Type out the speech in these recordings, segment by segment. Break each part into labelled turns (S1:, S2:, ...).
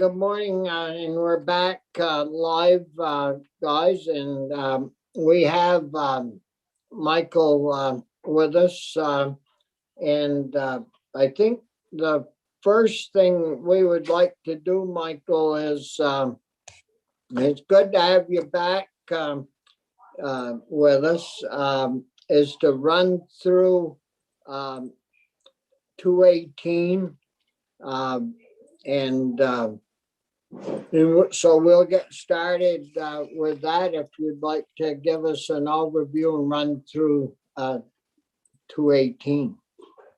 S1: Good morning, and we're back live, guys, and we have Michael with us. And I think the first thing we would like to do, Michael, is it's good to have you back with us, is to run through 218. And so we'll get started with that. If you'd like to give us an overview and run through 218.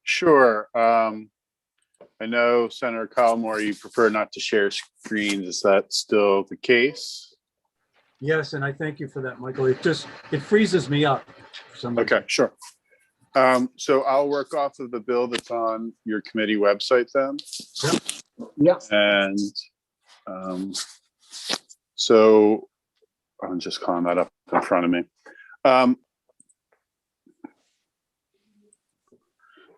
S2: Sure. I know Senator Collmore, you prefer not to share screens. Is that still the case?
S3: Yes, and I thank you for that, Michael. It freezes me up for some reason.
S2: Okay, sure. So I'll work off of the bill that's on your committee website then.
S1: Yeah.
S2: And so I'm just calling that up in front of me.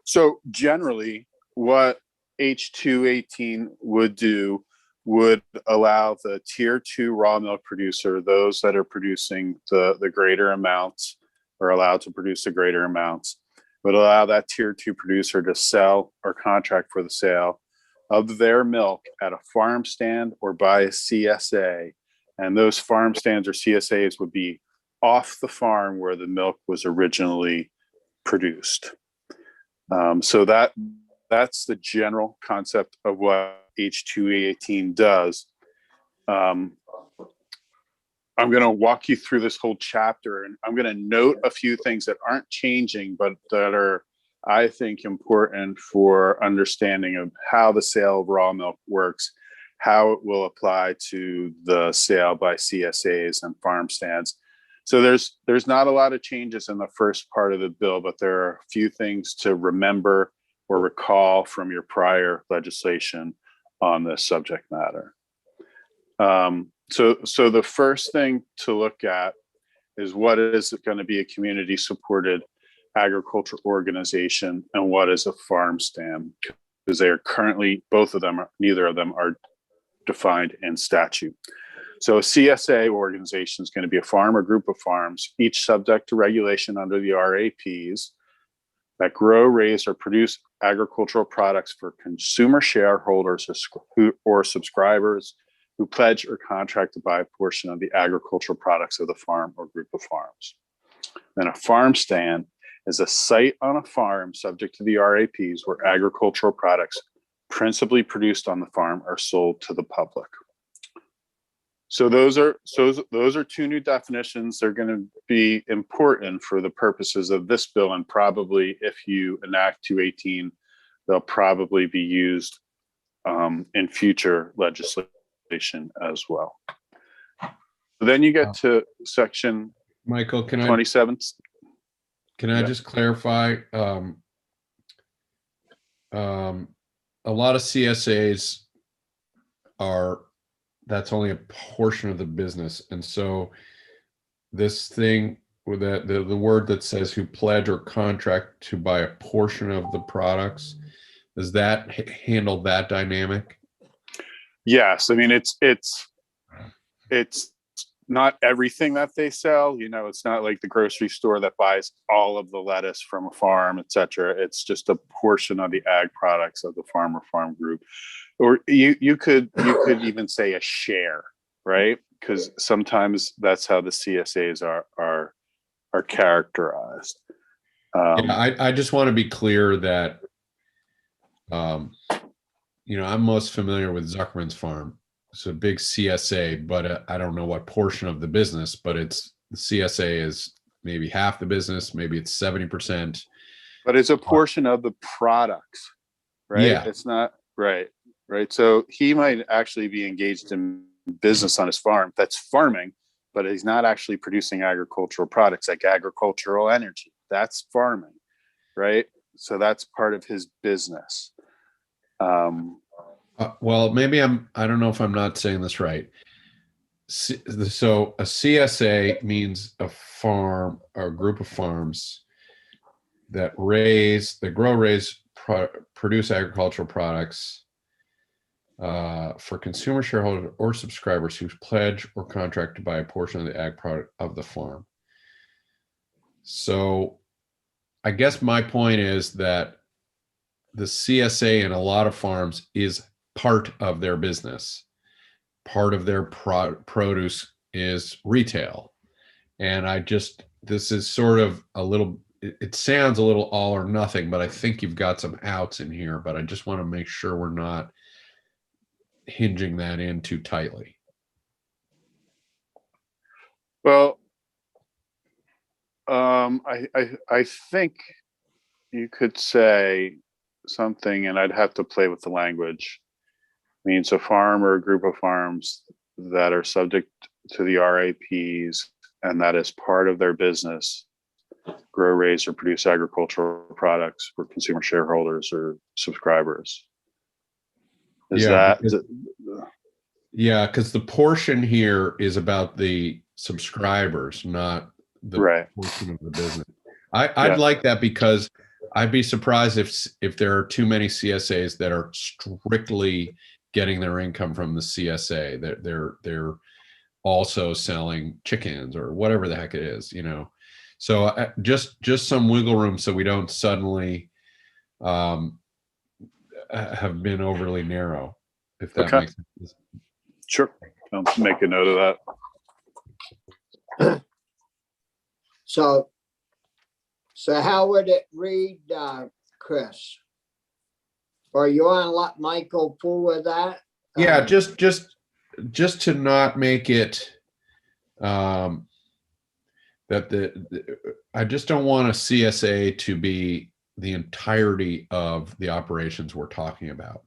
S2: So generally what H218 would do would allow the tier 2 raw milk producer, those that are producing the greater amounts or allowed to produce the greater amounts, would allow that tier 2 producer to sell or contract for the sale of their milk at a farm stand or by a CSA. And those farm stands or CSAs would be off the farm where the milk was originally produced. So that's the general concept of what H218 does. I'm going to walk you through this whole chapter, and I'm going to note a few things that aren't changing, but that are, I think, important for understanding of how the sale of raw milk works, how it will apply to the sale by CSAs and farm stands. So there's not a lot of changes in the first part of the bill, but there are a few things to remember or recall from your prior legislation on this subject matter. So the first thing to look at is what is going to be a community supported agriculture organization and what is a farm stand, because they are currently, neither of them are defined in statute. So a CSA organization is going to be a farm or group of farms, each subject to regulation under the RAPs, that grow, raise, or produce agricultural products for consumer shareholders or subscribers who pledge or contract to buy a portion of the agricultural products of the farm or group of farms. Then a farm stand is a site on a farm subject to the RAPs where agricultural products principally produced on the farm are sold to the public. So those are two new definitions. They're going to be important for the purposes of this bill, and probably if you enact 218, they'll probably be used in future legislation as well. Then you get to section
S4: Michael, can
S2: 27.
S4: Can I just clarify? A lot of CSAs that's only a portion of the business. And so this thing with the word that says who pledge or contract to buy a portion of the products, does that handle that dynamic?
S2: Yes. I mean, it's not everything that they sell, it's not like the grocery store that buys all of the lettuce from a farm, et cetera. It's just a portion of the ag products of the farm or farm group. Or you could even say a share, right? Because sometimes that's how the CSAs are characterized.
S4: I just want to be clear that, I'm most familiar with Zuckerman's Farm. It's a big CSA, but I don't know what portion of the business, but the CSA is maybe half the business, maybe it's 70%.
S2: But it's a portion of the products, right?
S4: Yeah.
S2: It's not, right. So he might actually be engaged in business on his farm that's farming, but he's not actually producing agricultural products like agricultural energy. That's farming, right? So that's part of his business.
S4: Well, maybe I don't know if I'm not saying this right. So a CSA means a farm or a group of farms that grow, raise, produce agricultural products for consumer shareholders or subscribers who pledge or contract to buy a portion of the ag product of the farm. So I guess my point is that the CSA in a lot of farms is part of their business. Part of their produce is retail. And this is sort of a little, it sounds a little all or nothing, but I think you've got some outs in here, but I just want to make sure we're not hinging that in too tightly.
S2: Well, I think you could say something, and I'd have to play with the language. Means a farm or a group of farms that are subject to the RAPs and that is part of their business, grow, raise, or produce agricultural products for consumer shareholders or subscribers.
S4: Yeah, because the portion here is about the subscribers, not the
S2: right
S4: portion of the business. I'd like that, because I'd be surprised if there are too many CSAs that are strictly getting their income from the CSA. They're also selling chickens or whatever the heck it is, you know. So just some wiggle room so we don't suddenly have been overly narrow, if that makes sense.
S2: Sure. I'll make a note of
S1: that. So how would it read, Chris? Are you on let Michael fool with that?
S4: Yeah, just to not make it that I just don't want a CSA to be the entirety of the operations we're talking about,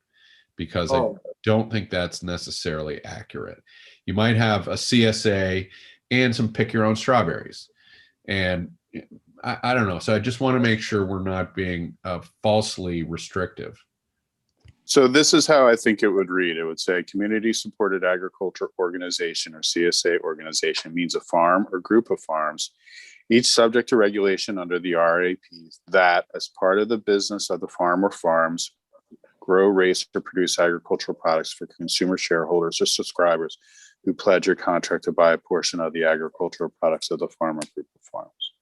S4: because I don't think that's necessarily accurate. You might have a CSA and some pick your own strawberries, and I don't know. So I just want to make sure we're not being falsely restrictive.
S2: So this is how I think it would read. It would say community supported agriculture organization, or CSA organization, means a farm or group of farms, each subject to regulation under the RAPs, that as part of the business of the farm or farms, grow, raise, or produce agricultural products for consumer shareholders or subscribers who pledge or contract to buy a portion of the agricultural products of the farm or group of farms.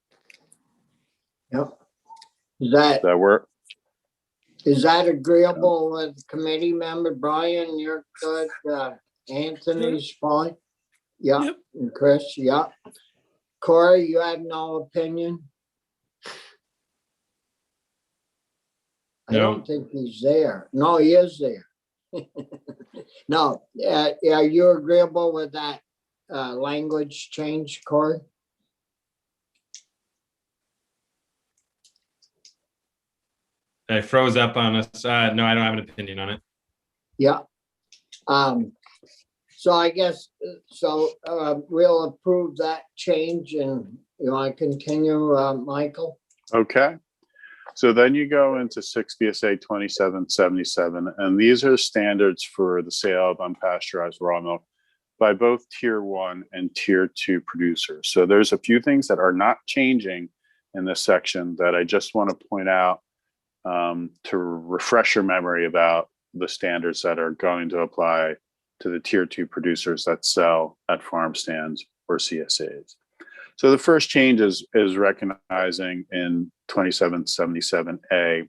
S1: Yep. Does that
S2: work?
S1: Is that agreeable with committee member Brian? You're good. Anthony's fine. Yeah. Yep. And Chris, yeah. Corey, you have no opinion? I don't think he's there. No, he is there. No, are you agreeable with that language change, Corey?
S5: I froze up on us. No, I don't have an opinion on it.
S1: Yeah. So I guess, we'll approve that change, and you want to continue, Michael?
S2: Okay. So then you go into 6 VSA 2777, and these are standards for the sale of unpasteurized raw milk by both tier 1 and tier 2 producers. So there's a few things that are not changing in this section that I just want to point out to refresh your memory about the standards that are going to apply to the tier 2 producers that sell at farm stands or CSAs. So the first change is recognizing in 2777A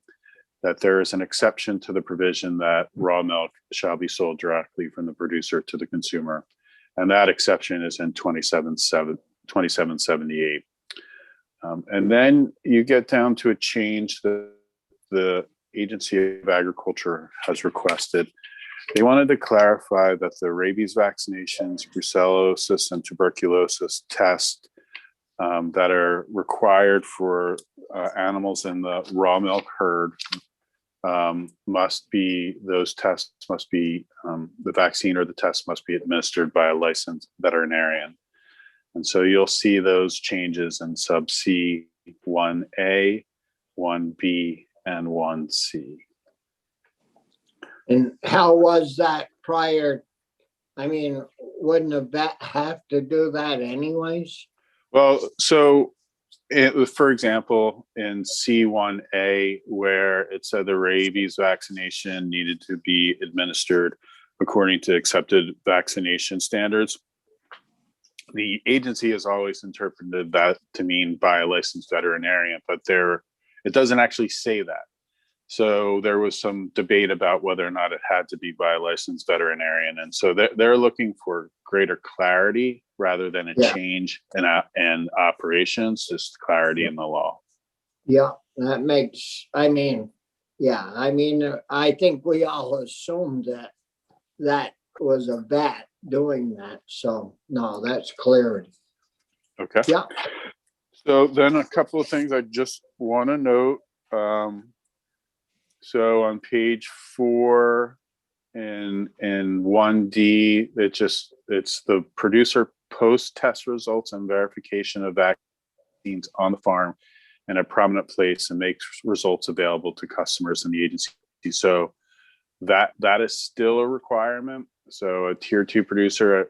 S2: that there is an exception to the provision that raw milk shall be sold directly from the producer to the consumer. And that exception is in 2778. And then you get down to a change that the Agency of Agriculture has requested. They wanted to clarify that the rabies vaccinations, brucellosis, and tuberculosis tests that are required for animals in the raw milk herd the vaccine or the test must be administered by a licensed veterinarian. And so you'll see those changes in sub C 1A, 1B, and 1C.
S1: And how was that prior? I mean, wouldn't a vet have to do that anyways?
S2: Well, so for example, in C1A, where it said the rabies vaccination needed to be administered according to accepted vaccination standards. The agency has always interpreted that to mean by a licensed veterinarian, but it doesn't actually say that. So there was some debate about whether or not it had to be by a licensed veterinarian. And so they're looking for greater clarity rather than a
S1: Yeah.
S2: change in operations, just clarity in the law.
S1: Yeah, that makes, I mean, I think we all assumed that that was a vet doing that. So no, that's clarity.
S2: Okay.
S1: Yeah.
S2: So then a couple of things I just want to note. So on page 4 in 1D, it's the producer post-test results and verification of vaccines on the farm in a prominent place and makes results available to customers in the agency. So that is still a requirement. So a tier 2 producer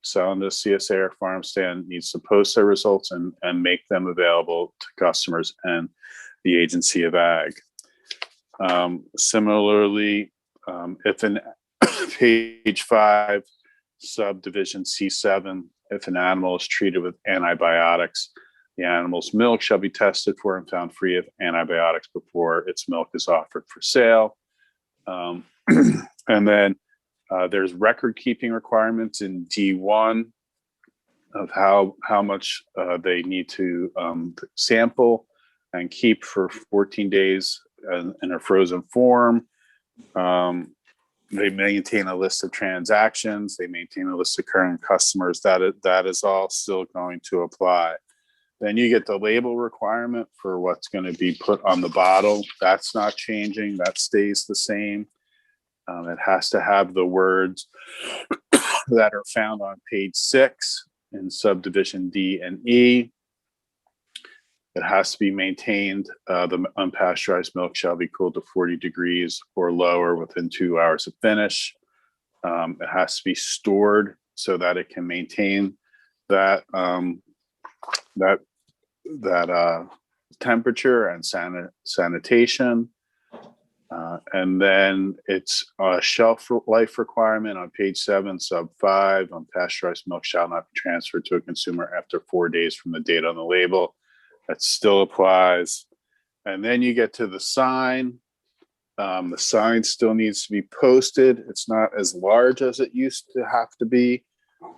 S2: selling to CSA or farm stand needs to post their results and make them available to customers and the agency of ag. Similarly, if in page 5, subdivision C7, if an animal is treated with antibiotics, the animal's milk shall be tested for and found free of antibiotics before its milk is offered for sale. And then there's record keeping requirements in D1 of how much they need to sample and keep for 14 days in a frozen form. They maintain a list of transactions. They maintain a list of current customers. That is all still going to apply. Then you get the label requirement for what's going to be put on the bottle. That's not changing. That stays the same. It has to have the words that are found on page 6 in subdivision D and E. It has to be maintained. The unpasteurized milk shall be cooled to 40 degrees or lower within 2 hours of finish. It has to be stored so that it can maintain that temperature and sanitation. And then it's a shelf life requirement on page 7, sub 5. Unpasteurized milk shall not be transferred to a consumer after 4 days from the date on the label. That still applies. And then you get to the sign. The sign still needs to be posted. It's not as large as it used to have to be,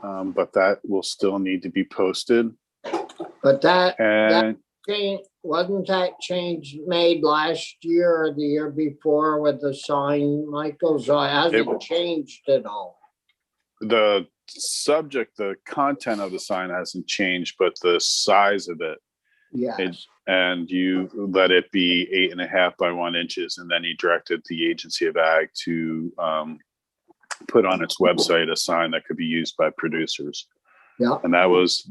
S2: but that will still need to be posted.
S1: But
S2: And
S1: wasn't that change made last year or the year before with the sign, Michael? So it hasn't changed at all.
S2: the content of the sign hasn't changed, but the size of it,
S1: Yes.
S2: and you let it be 8.5 by 1 inches, and then he directed the agency of ag to put on its website a sign that could be used by producers.
S1: Yeah.
S2: And that was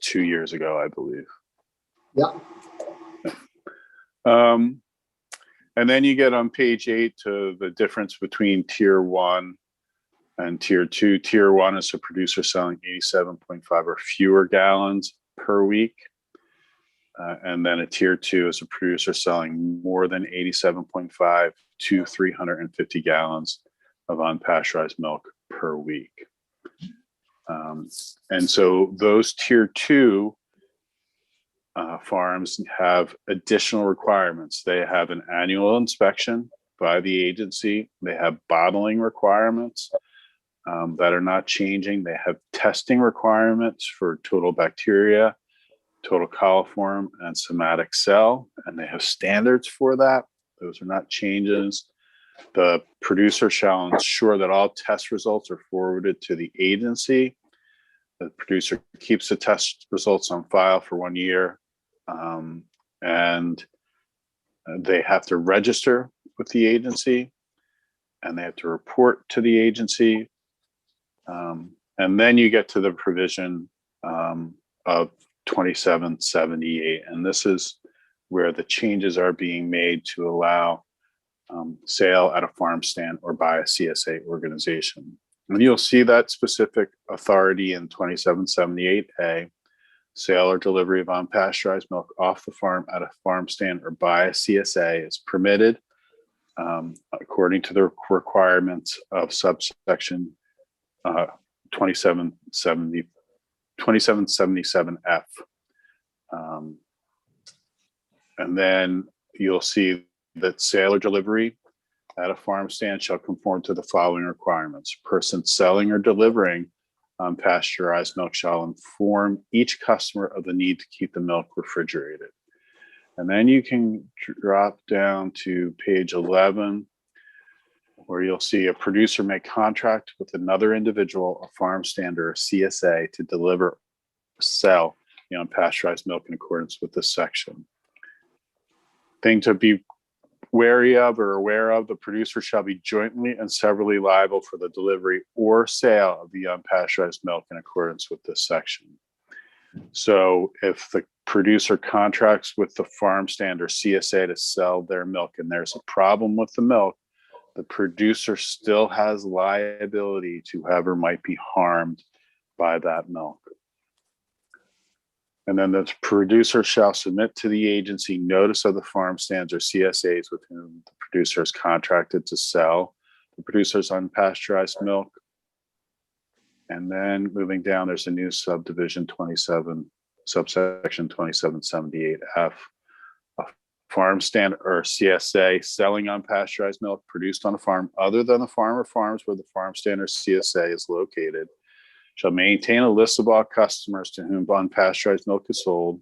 S2: 2 years ago, I believe.
S1: Yeah.
S2: And then you get on page 8 to the difference between tier 1 and tier 2. Tier 1 is a producer selling 87.5 or fewer gallons per week. And then a tier 2 is a producer selling more than 87.5 to 350 gallons of unpasteurized milk per week. And so those tier 2 farms have additional requirements. They have an annual inspection by the agency. They have bottling requirements that are not changing. They have testing requirements for total bacteria, total coliform, and somatic cell, and they have standards for that. Those are not changes. The producer shall ensure that all test results are forwarded to the agency. The producer keeps the test results on file for 1 year, and they have to register with the agency, and they have to report to the agency. And then you get to the provision of 2778, and this is where the changes are being made to allow sale at a farm stand or by a CSA organization. And you'll see that specific authority in 2778A. Sale or delivery of unpasteurized milk off the farm at a farm stand or by a CSA is permitted according to the requirements of subsection 2777F. And then you'll see that sale or delivery at a farm stand shall conform to the following requirements. Person selling or delivering unpasteurized milk shall inform each customer of the need to keep the milk refrigerated. And then you can drop down to page 11, where you'll see a producer may contract with another individual, a farm stand or a CSA to deliver or sell the unpasteurized milk in accordance with this section. Thing to be wary of or aware of, the producer shall be jointly and severally liable for the delivery or sale of the unpasteurized milk in accordance with this section. So if the producer contracts with the farm stand or CSA to sell their milk and there's a problem with the milk, the producer still has liability to whoever might be harmed by that milk. And then the producer shall submit to the agency notice of the farm stands or CSAs with whom the producer is contracted to sell the producer's unpasteurized milk. And then moving down, there's a new subsection 2778F. A farm stand or CSA selling unpasteurized milk produced on a farm other than the farm or farms where the farm stand or CSA is located shall maintain a list of all customers to whom unpasteurized milk is sold,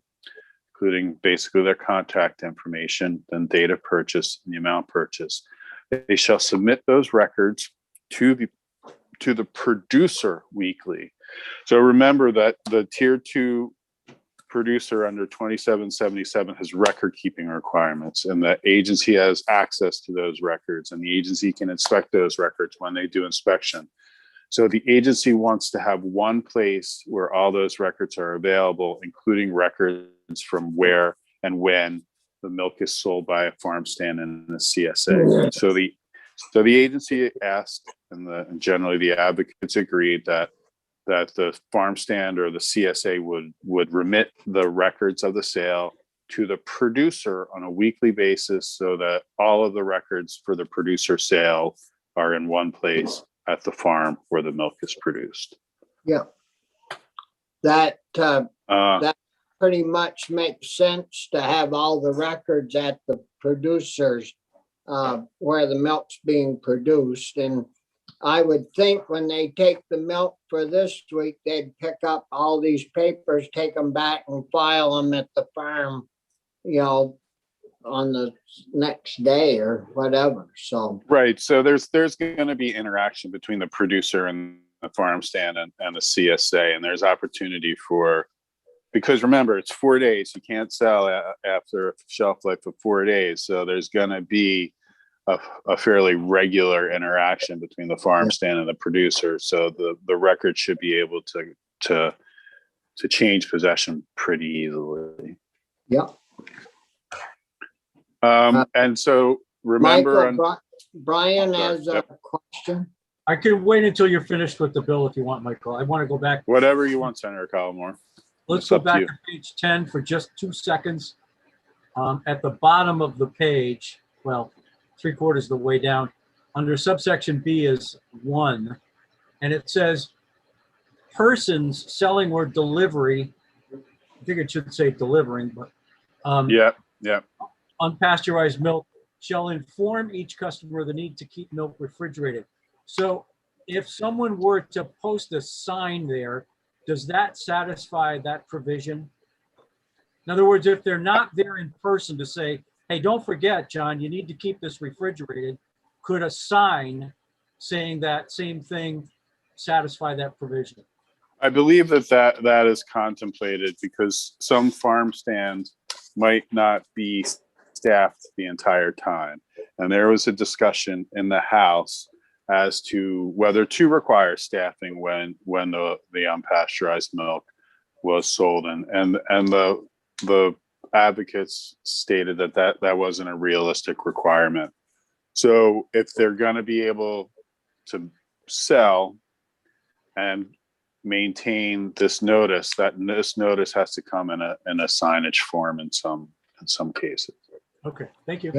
S2: including basically their contact information, then date of purchase and the amount purchased. They shall submit those records to the producer weekly. So remember that the tier 2 producer under 2777 has record keeping requirements, and the agency has access to those records, and the agency can inspect those records when they do inspection. So the agency wants to have one place where all those records are available, including records from where and when the milk is sold by a farm stand and the CSA. So the agency asked, and generally the advocates agreed that the farm stand or the CSA would remit the records of the sale to the producer on a weekly basis, so that all of the records for the producer sale are in one place at the farm where the milk is produced.
S1: Yeah. That pretty much makes sense, to have all the records at the producers where the milk's being produced. And I would think when they take the milk for this week, they'd pick up all these papers, take them back and file them at the farm, on the next day or whatever. So
S2: right. So there's going to be interaction between the producer and the farm stand and the CSA, and there's opportunity for, because remember, it's 4 days. You can't sell after a shelf life of 4 days. So there's going to be a fairly regular interaction between the farm stand and the producer. So the record should be able to change possession pretty easily.
S1: yeah.
S2: And so remember,
S1: Michael, Brian has a question.
S3: I can wait until you're finished with the bill if you want, Michael. I want to go back.
S2: whatever you want, Senator Collmore.
S3: Let's
S2: It's
S3: go
S2: up to
S3: back
S2: you.
S3: to page 10 for just 2 seconds. At the bottom of the page, well, 3/4 of the way down, under subsection B is 1, and it says persons selling or delivery. I think it should say delivering, but
S2: Yeah.
S3: unpasteurized milk shall inform each customer of the need to keep milk refrigerated. So if someone were to post a sign there, does that satisfy that provision? In other words, if they're not there in person to say, hey, don't forget, John, you need to keep this refrigerated, could a sign saying that same thing satisfy that provision?
S2: I believe that is contemplated, because some farm stands might not be staffed the entire time. And there was a discussion in the House as to whether to require staffing when the unpasteurized milk was sold. And the advocates stated that wasn't a realistic requirement. So if they're going to be able to sell and maintain this notice, that this notice has to come in a signage form in some cases.
S3: Okay, thank you.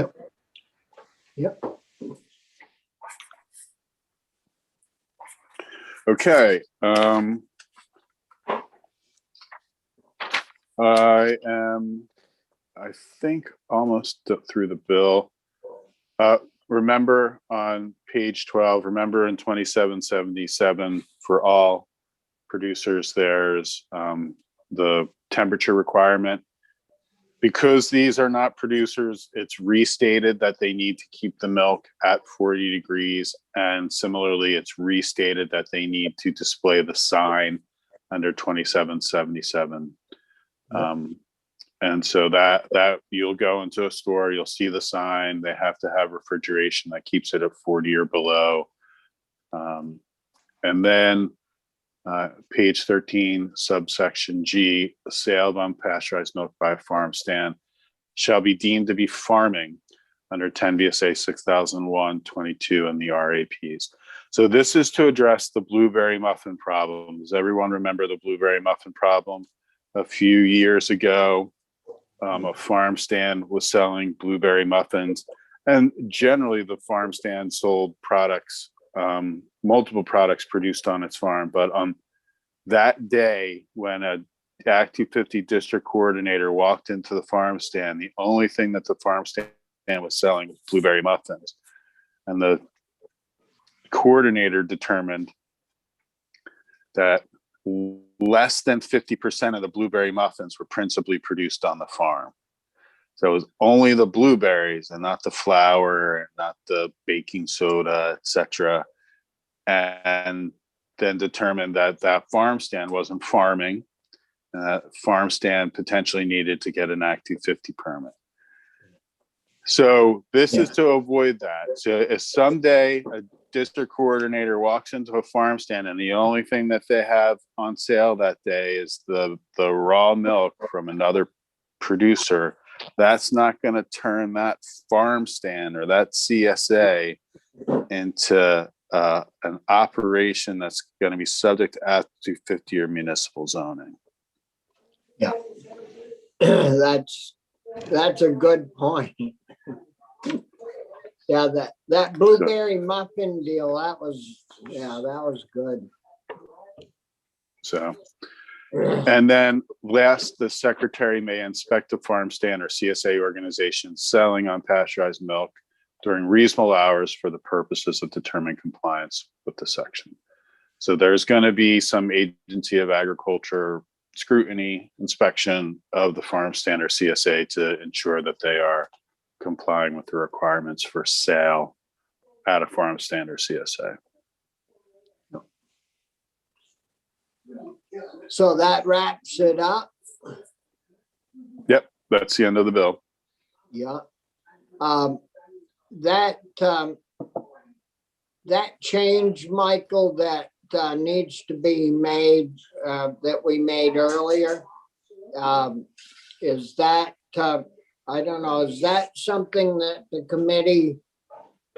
S1: Yep.
S2: Okay. I am, I think, almost through the bill. Remember on page 12, remember in 2777 for all producers, there's the temperature requirement. Because these are not producers, it's restated that they need to keep the milk at 40 degrees. And similarly, it's restated that they need to display the sign under 2777. And so that you'll go into a store, you'll see the sign, they have to have refrigeration that keeps it at 40 or below. And then page 13, subsection G, the sale of unpasteurized milk by a farm stand shall be deemed to be farming under 10 VSA 6001-22 and the RAPs. So this is to address the blueberry muffin problem. Does everyone remember the blueberry muffin problem? A few years ago, a farm stand was selling blueberry muffins, and generally the farm stand sold products, multiple products produced on its farm. But on that day, when a Act 250 district coordinator walked into the farm stand, the only thing that the farm stand was selling was blueberry muffins. And the coordinator determined that less than 50% of the blueberry muffins were principally produced on the farm. So it was only the blueberries and not the flour and not the baking soda, etc. And then determined that that farm stand wasn't farming. Farm stand potentially needed to get an Act 250 permit. So this is to avoid that. So if someday a district coordinator walks into a farm stand and the only thing that they have on sale that day is the raw milk from another producer, that's not going to turn that farm stand or that CSA into an operation that's going to be subject to Act 250 or municipal zoning.
S1: Yeah. That's a good point. Yeah, that blueberry muffin deal, that was good.
S2: So, and then last, the secretary may inspect a farm stand or CSA organization selling unpasteurized milk during reasonable hours for the purposes of determining compliance with the section. So there's going to be some Agency of Agriculture scrutiny, inspection of the farm stand or CSA to ensure that they are complying with the requirements for sale at a farm stand or CSA.
S1: So that wraps it up.
S2: Yep, that's the end of the bill.
S1: Yeah. That change, Michael, that needs to be made, that we made earlier. Is that, I don't know, is that something that the committee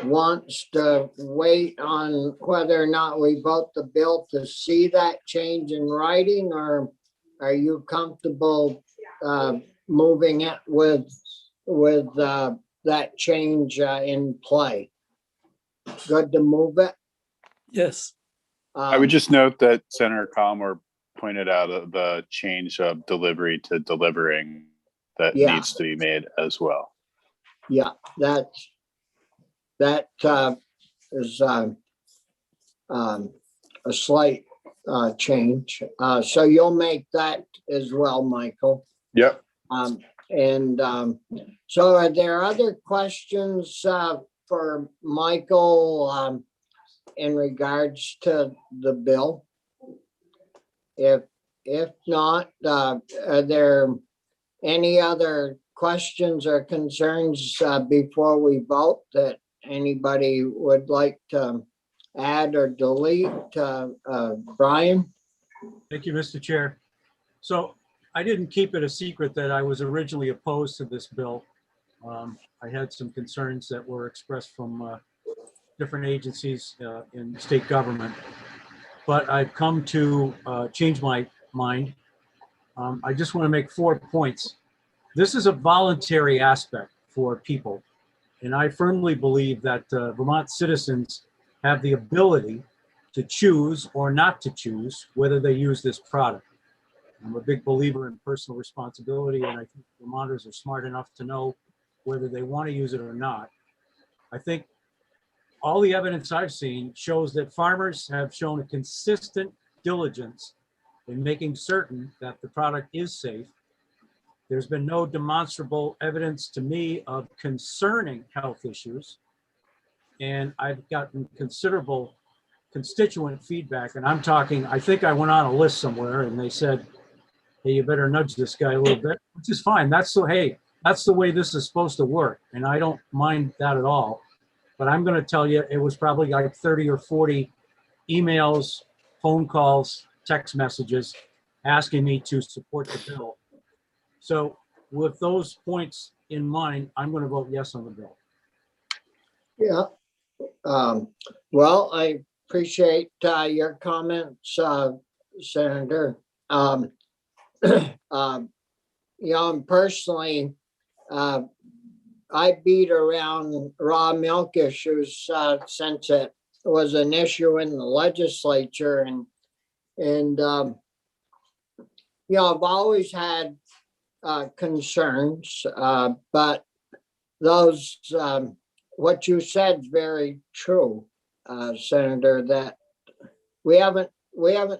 S1: wants to wait on whether or not we vote the bill to see that change in writing, or are you comfortable moving it with that change in play? Good to move it?
S6: Yes.
S2: I would just note that Senator Collmore pointed out the change of delivery to delivering that needs to be made as well.
S1: Yeah, that is a slight change. So you'll make that as well, Michael.
S2: Yep.
S1: So are there other questions for Michael in regards to the bill? If not, are there any other questions or concerns before we vote that anybody would like to add or delete? Brian?
S3: Thank you, Mr. Chair. So I didn't keep it a secret that I was originally opposed to this bill. I had some concerns that were expressed from different agencies in state government, but I've come to change my mind. I just want to make 4 points. This is a voluntary aspect for people, and I firmly believe that Vermont citizens have the ability to choose or not to choose whether they use this product. I'm a big believer in personal responsibility, and I think Vermonters are smart enough to know whether they want to use it or not. I think all the evidence I've seen shows that farmers have shown a consistent diligence in making certain that the product is safe. There's been no demonstrable evidence to me of concerning health issues. And I've gotten considerable constituent feedback, and I'm talking, I think I went on a list somewhere and they said, hey, you better nudge this guy a little bit, which is fine. That's the, hey, that's the way this is supposed to work. And I don't mind that at all. But I'm going to tell you, it was probably like 30 or 40 emails, phone calls, text messages asking me to support the bill. So with those points in mind, I'm going to vote yes on the bill.
S1: Yeah. Well, I appreciate your comments, Senator. You know, and personally, I beat around raw milk issues since it was an issue in the legislature, and you know, I've always had concerns, but those what you said is very true, Senator. That we haven't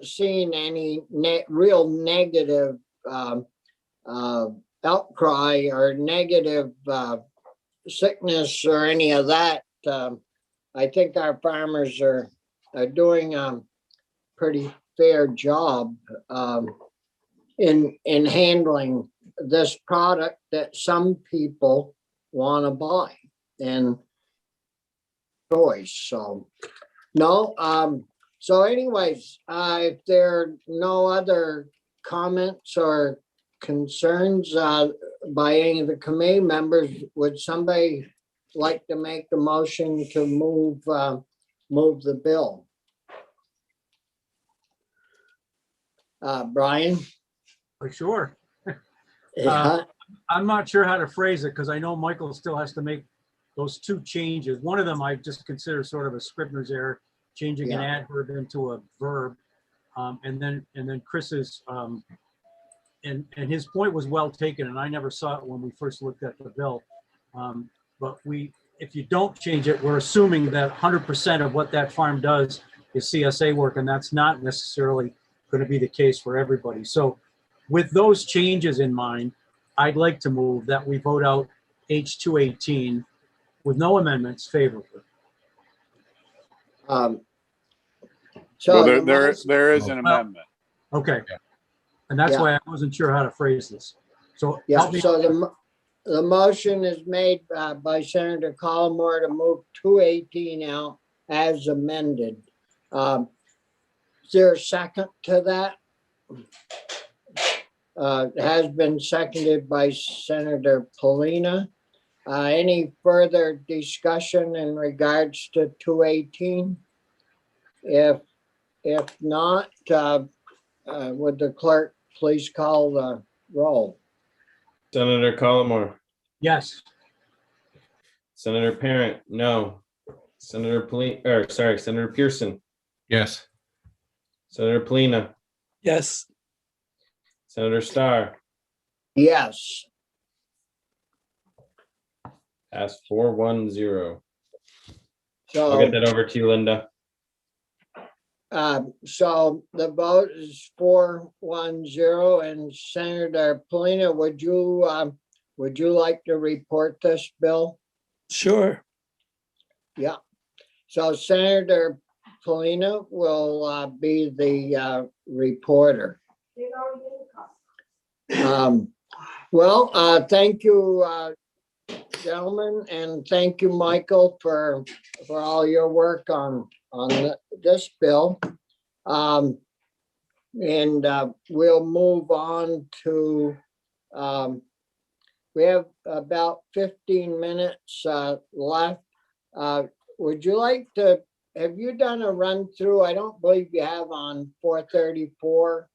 S1: seen any real negative outcry or negative sickness or any of that. I think our farmers are doing a pretty fair job in handling this product that some people want to buy and choice. So no. So anyways, if there are no other comments or concerns by any of the committee members, would somebody like to make the motion to move the bill? Brian?
S3: Sure.
S1: Yeah.
S3: I'm not sure how to phrase it because I know Michael still has to make those two changes. One of them I just consider sort of a Scribner's error, changing an adverb into a verb. And then Chris's and his point was well taken, and I never saw it when we first looked at the bill. But if you don't change it, we're assuming that 100% of what that farm does is CSA work, and that's not necessarily going to be the case for everybody. So with those changes in mind, I'd like to move that we vote out H218 with no amendments favorably.
S1: So
S2: Well, there is an amendment.
S3: Okay. And that's
S1: Yeah.
S3: why I wasn't sure how to phrase this. So
S1: yeah,
S3: help me.
S1: so the motion is made by Senator Collmore to move 218 out as amended. Is there a second to that? It has been seconded by Senator Polina. Any further discussion in regards to 218? If not, would the clerk please call the roll?
S5: Senator Collmore,
S3: Yes.
S5: Senator Parent, no. Senator Pearson,
S4: Yes.
S5: Senator Polina,
S6: Yes.
S5: Senator Starr,
S1: Yes.
S5: passed 4-1-0.
S1: So.
S5: I'll get that over to you, Linda.
S1: So the vote is 4-1-0, and Senator Polina, would you like to report this, Bill?
S6: Sure.
S1: Yeah. So Senator Polina will be the reporter. Well, thank you, gentlemen, and thank you, Michael, for all your work on this bill. And we'll move on to, we have about 15 minutes left. Would you like to, have you done a run through? I don't believe you have on 434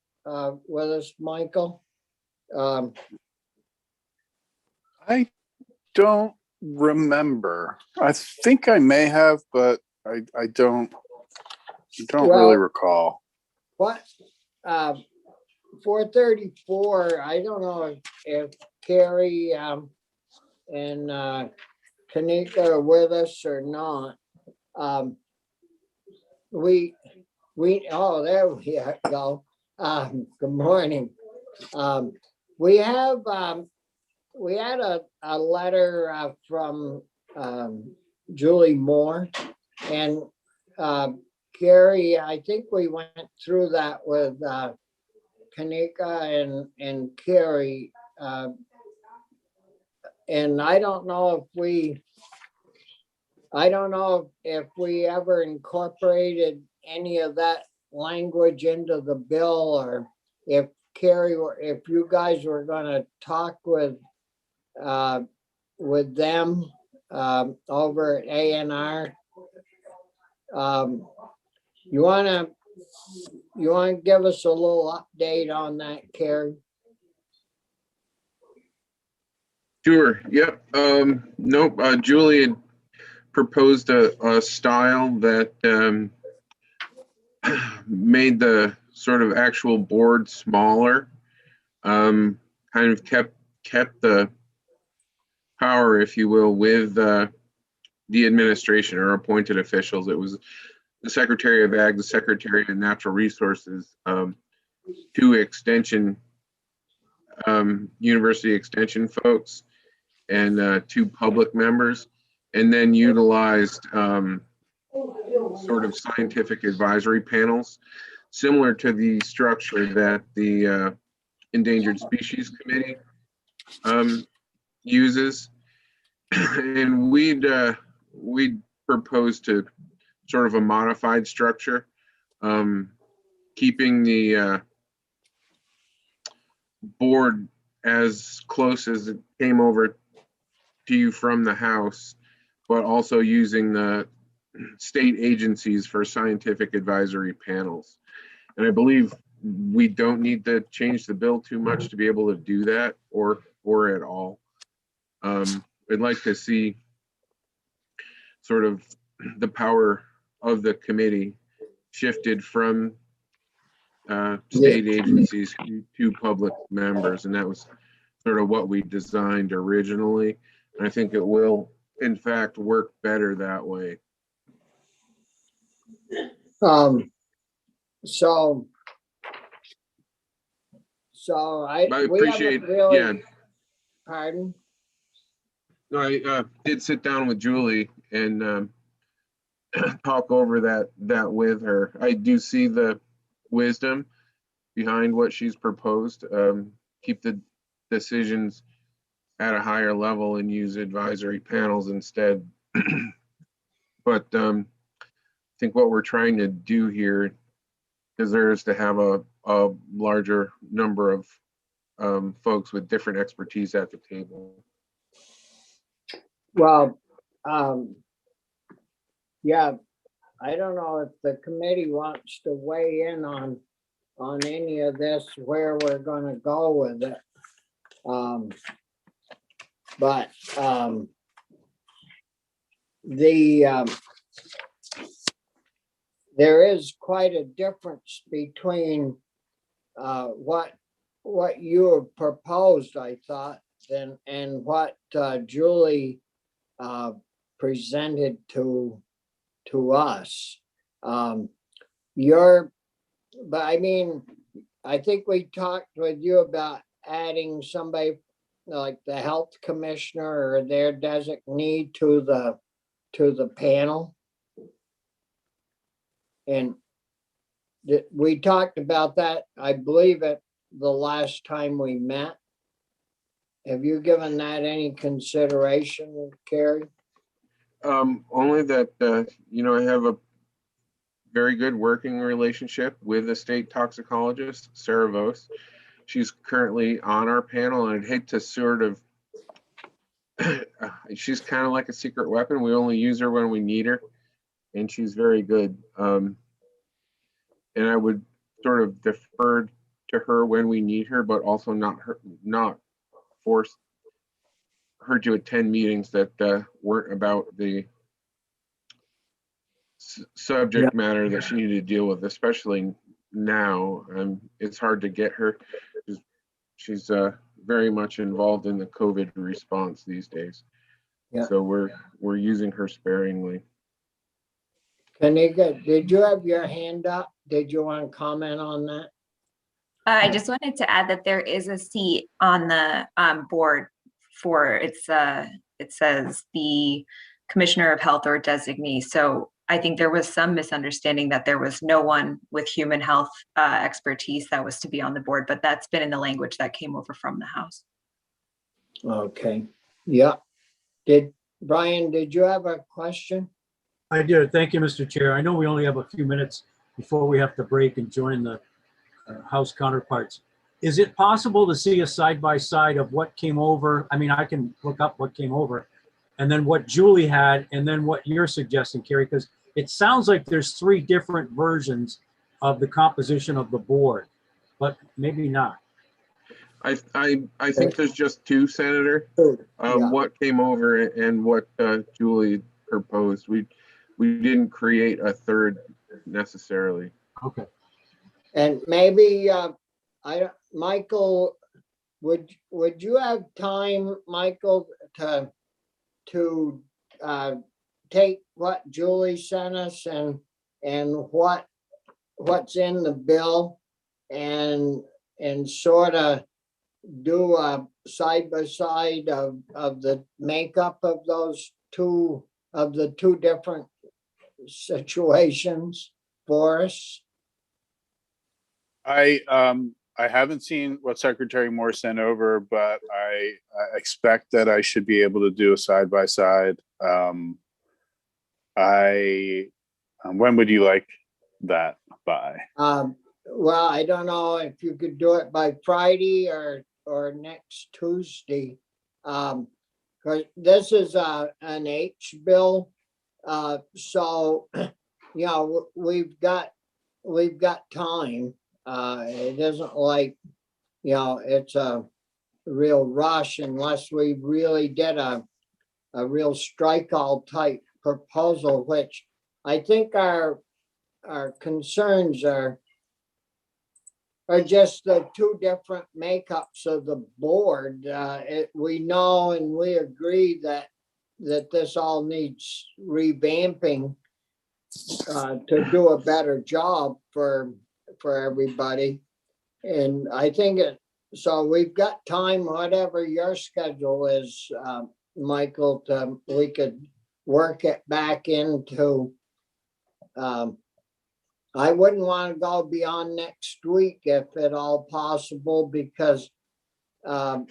S1: with us, Michael.
S2: I don't remember. I think I may have, but I don't. Don't really
S1: Well-
S2: recall.
S1: What, 434, I don't know if Carrie, and, Kanika are with us or not. We, oh, there we go. Good morning. We have, we had a letter, from, Julie Moore. And, Gary, I think we went through that with, Kanika and Carrie. And I don't know if we ever incorporated any of that language into the bill, or if Carrie, or if you guys were gonna talk with them, over at A&R. You wanna give us a little update on that, Carrie?
S6: Sure, yep. Nope, Julie had proposed a style that made the sort of actual board smaller. Kind of kept the power, if you will, with the administration or appointed officials. It was the Secretary of Ag, the Secretary of Natural Resources, two extension, university extension folks, and two public members, and then utilized sort of scientific advisory panels, similar to the structure that the Endangered Species Committee uses. And we'd proposed to sort of a modified structure, keeping the board as close as it came over to you from the House, but also using the state agencies for scientific advisory panels. And I believe we don't need to change the bill too much to be able to do that, or at all. I'd like to see sort of the power of the committee shifted from state agencies to public members, and that was sort of what we designed originally. And I think it will, in fact, work better that way.
S1: So
S6: I
S1: we
S6: appreciate,
S1: haven't really.
S6: yeah.
S1: Pardon?
S6: No, I did sit down with Julie and talk over that with her. I do see the wisdom behind what she's proposed. Keep the decisions at a higher level and use advisory panels instead. But I think what we're trying to do here deserves to have a larger number of folks with different expertise at the table.
S1: Well, yeah, I don't know if the committee wants to weigh in on any of this, where we're gonna go with it. But there is quite a difference between what you have proposed, I thought, and what Julie presented to us. But I mean, I think we talked with you about adding somebody like the health commissioner or their designee to the panel. And we talked about that, I believe, at the last time we met. Have you given that any consideration, Carrie?
S6: Only that, I have a very good working relationship with the state toxicologist, Sarah Vos. She's currently on our panel, and I'd hate to sort of, she's kind of like a secret weapon. We only use her when we need her, and she's very good. And I would sort of defer to her when we need her, but also not force her to attend meetings that weren't about the subject matter that she needed to deal with, especially now. It's hard to get her. She's very much involved in the COVID response these days.
S1: Yeah.
S6: So we're using her sparingly.
S1: Kanika, did you have your hand up? Did you want to comment on that?
S7: I just wanted to add that there is a seat on the board for it says the Commissioner of Health or designee. So I think there was some misunderstanding that there was no one with human health expertise that was to be on the board, but that's been in the language that came over from the House.
S1: Okay, yeah. Brian, did you have a question?
S3: I did. Thank you, Mr. Chair. I know we only have a few minutes before we have to break and join the House counterparts. Is it possible to see a side-by-side of what came over? I mean, I can look up what came over and then what Julie had and then what you're suggesting, Carrie, because it sounds like there's 3 different versions of the composition of the board, but maybe not.
S6: I think there's just 2, Senator.
S1: Yeah.
S6: What came over and what Julie proposed. We didn't create a 3rd necessarily.
S3: Okay.
S1: And maybe, Michael, would you have time, Michael, to take what Julie sent us and what's in the bill and sort of do a side-by-side of the makeup of those two different situations for us?
S2: I haven't seen what Secretary Moore sent over, but I expect that I should be able to do a side by side. When would you like that by?
S1: Well, I don't know if you could do it by Friday or next Tuesday. Because this is an H bill. So, you know, we've got time. It isn't like, you know, it's a real rush unless we really did a real strike all type proposal, which I think our concerns are just the 2 different makeups of the board. We know and we agree that this all needs revamping to do a better job for everybody. And I think so we've got time, whatever your schedule is, Michael, we could work it back into, I wouldn't want to go beyond next week if at all possible, because, you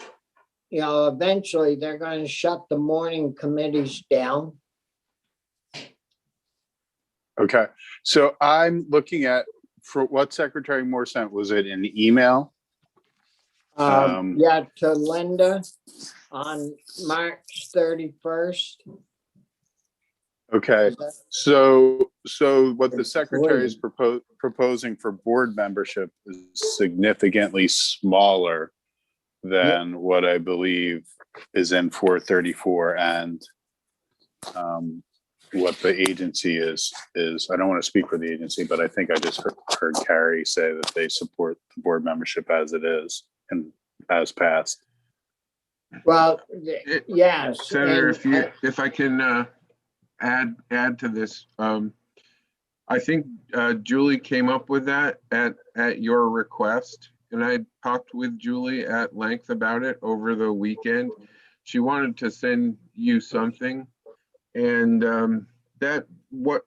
S1: know, eventually they're going to shut the morning committees down.
S2: Okay, so I'm looking at for what Secretary Moore sent. Was it an email?
S1: Yeah, to Linda on March 31st.
S2: Okay,
S1: Is that-
S2: so what the secretary is proposing for board membership is significantly smaller than what I believe is in 434 and what the agency is. I don't want to speak for the agency, but I think I just heard Carrie say that they support the board membership as it is and as passed.
S1: Well, yes.
S6: Senator,
S1: and
S6: if I can add to this, I think Julie came up with that at your request, and I talked with Julie at length about it over the weekend. She wanted to send you something, and that what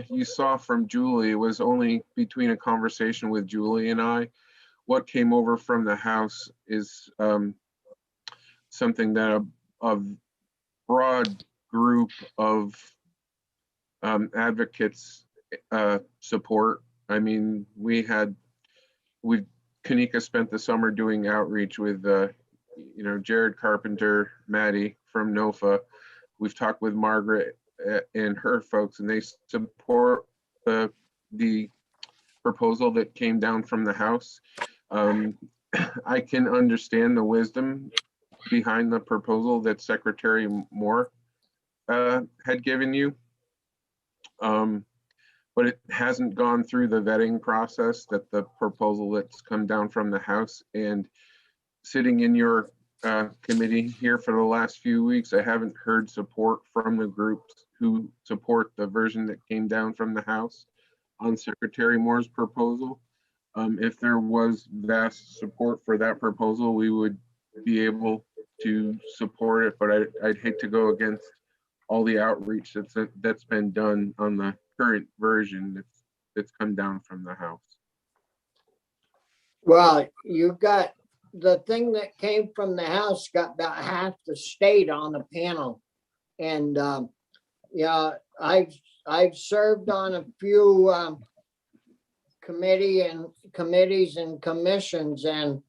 S6: you saw from Julie was only between a conversation with Julie and I. What came over from the House is something that a broad group of advocates support. I mean, Kanika spent the summer doing outreach with, you know, Jared Carpenter, Maddie from NOFA. We've talked with Margaret and her folks, and they support the proposal that came down from the House. I can understand the wisdom behind the proposal that Secretary Moore had given you. But it hasn't gone through the vetting process that the proposal that's come down from the House. And sitting in your committee here for the last few weeks, I haven't heard support from the groups who support the version that came down from the House on Secretary Moore's proposal. If there was vast support for that proposal, we would be able to support it, but I'd hate to go against all the outreach that's been done on the current version that's come down from the House.
S1: Well, you got the thing that came from the House got about half the state on the panel. And yeah, I've served on a few committees and commissions, and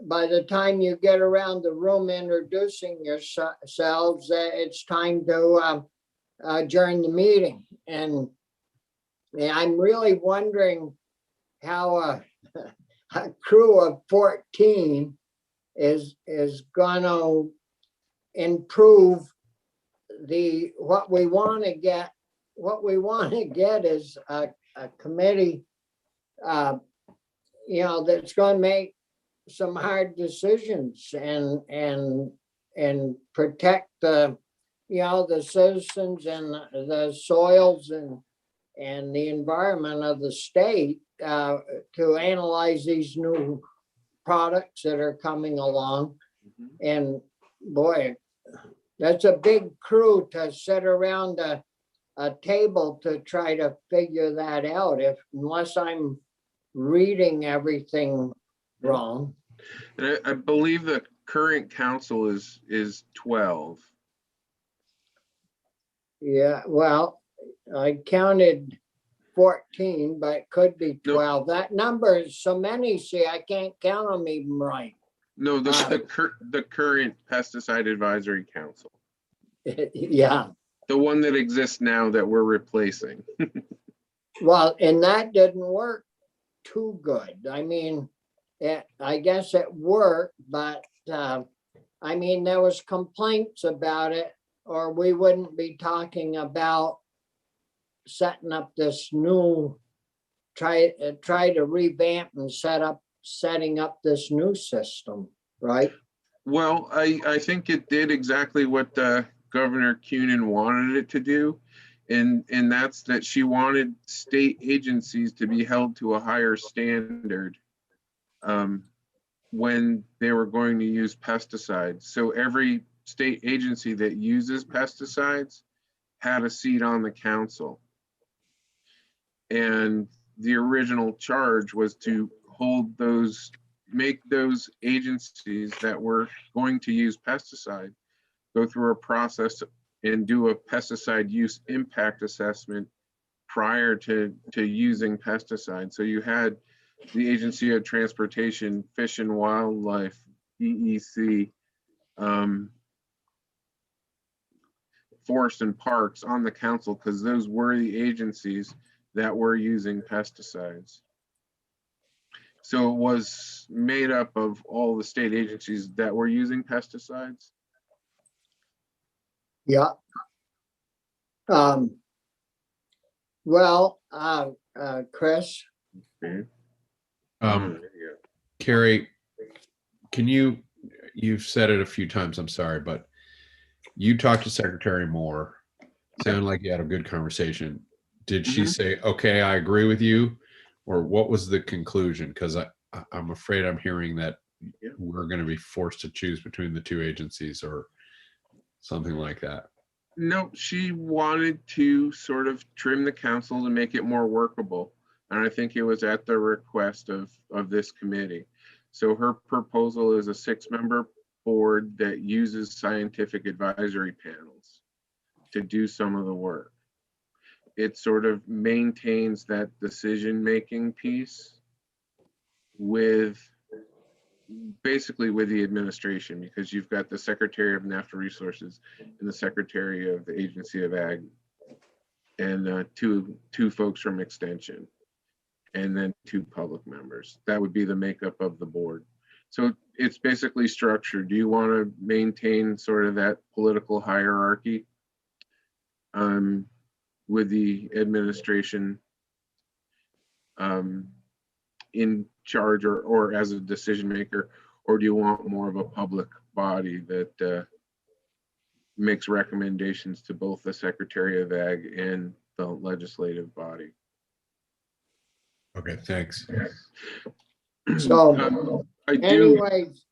S1: by the time you get around the room introducing yourselves, it's time to adjourn the meeting. And I'm really wondering how a crew of 14 is gonna improve what we want to get. What we want to get is a committee, that's going to make some hard decisions and protect the citizens and the soils and the environment of the state, to analyze these new products that are coming along. And boy, that's a big crew to sit around a table to try to figure that out, unless I'm reading everything wrong.
S6: And I believe the current council is 12.
S1: Yeah, well, I counted 14, but it could be 12. That number is so many, see, I can't count them even right.
S6: No, the current pesticide advisory council,
S1: Yeah,
S6: the one that exists now that we're replacing.
S1: well, and that didn't work too good. I mean, I guess it worked, but I mean, there was complaints about it, or we wouldn't be talking about setting up this new, try to revamp and setting up this new system, right?
S6: Well, I think it did exactly what Governor Kunin wanted it to do. And that's that she wanted state agencies to be held to a higher standard when they were going to use pesticides. So every state agency that uses pesticides had a seat on the council. And the original charge was to make those agencies that were going to use pesticide go through a process and do a pesticide use impact assessment prior to using pesticides. So you had the Agency of Transportation, Fish and Wildlife, DEC, Forest and Parks on the council, because those were the agencies that were using pesticides. So it was made up of all the state agencies that were using pesticides.
S1: Yeah. Well, Chris.
S6: Okay.
S4: Carrie, you've said it a few times, I'm sorry, but you talked to Secretary Moore. Sounded like you had a good conversation. Did she say, okay, I agree with you? Or what was the conclusion? Because I'm afraid I'm hearing that we're going to be forced to choose between the two agencies or something like that.
S6: No, she wanted to sort of trim the council to make it more workable. And I think it was at the request of this committee. So her proposal is a 6-member board that uses scientific advisory panels to do some of the work. It sort of maintains that decision-making piece basically with the administration, because you've got the Secretary of Natural Resources and the Secretary of the Agency of Ag, and two folks from Extension, and then 2 public members. That would be the makeup of the board. So it's basically structured. Do you want to maintain sort of that political hierarchy? with the administration in charge or as a decision maker, or do you want more of a public body that makes recommendations to both the Secretary of Ag and the legislative body?
S4: Okay, thanks.
S1: So
S6: I do,
S1: anyways,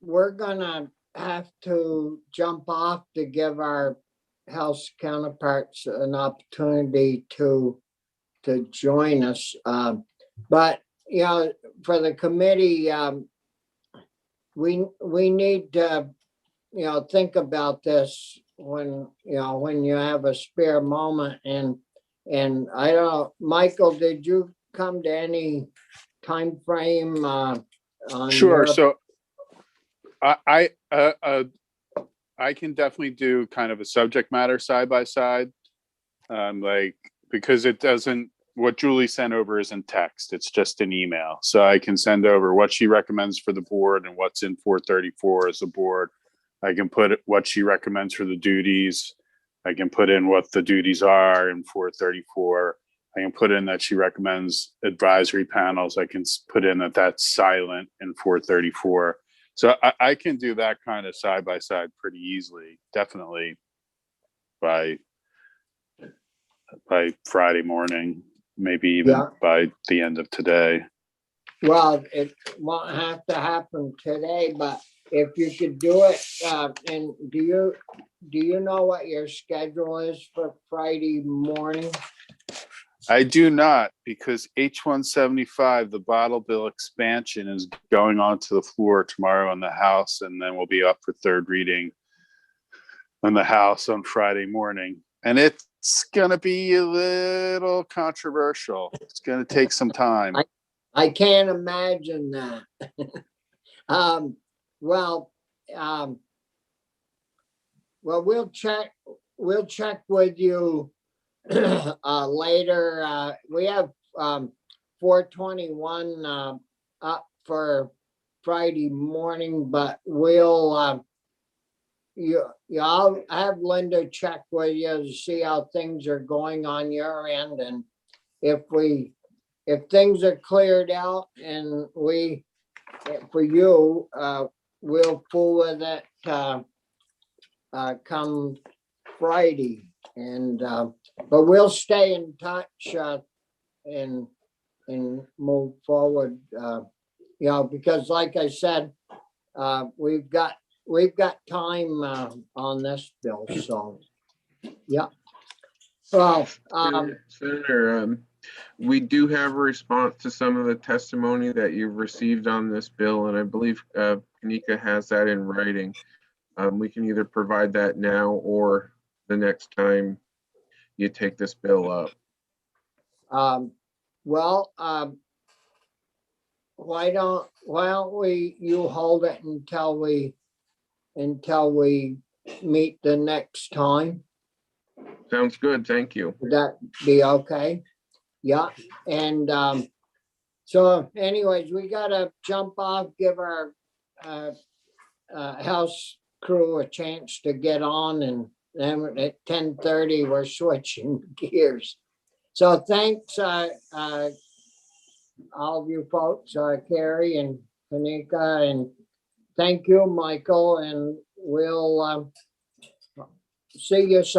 S1: we're gonna have to jump off to give our House counterparts an opportunity to join us. But, you know, for the committee, we need to, you know, think about this when, you know, when you have a spare moment. And I don't know, Michael, did you come to any time frame on
S2: Sure.
S1: your-
S2: So I can definitely do kind of a subject matter side by side. Like, because it doesn't, what Julie sent over isn't text, it's just an email. So I can send over what she recommends for the board and what's in 434 as a board. I can put what she recommends for the duties. I can put in what the duties are in 434. I can put in that she recommends advisory panels. I can put in that that's silent in 434. So I can do that kind of side by side pretty easily, definitely by Friday morning, maybe even
S1: Yeah.
S2: by the end of today.
S1: Well, it won't have to happen today, but if you could do it, and do you know what your schedule is for Friday morning?
S2: I do not, because H-175, the bottle bill expansion, is going onto the floor tomorrow in the House, and then we'll be up for third reading in the House on Friday morning. And it's gonna be a little controversial. It's gonna take some time.
S1: I can't imagine that. Well, we'll check with you later. We have 421 up for Friday morning, but we'll I'll have Linda check with you to see how things are going on your end, and if things are cleared out and for you, we'll fool with it come Friday. And but we'll stay in touch and move forward. You know, because like I said, we've got time on this bill. So yeah. Well,
S6: Senator, we do have a response to some of the testimony that you've received on this bill, and I believe Kanika has that in writing. We can either provide that now or the next time you take this bill up.
S1: well, why don't you hold it until we meet the next time?
S6: Sounds good, thank you.
S1: Would that be okay? Yeah, and so anyways, we gotta jump off, give our house crew a chance to get on, and then at 10:30, we're switching gears. So thanks, all of you folks, Carrie and Kanika, and thank you, Michael, and we'll see you soon.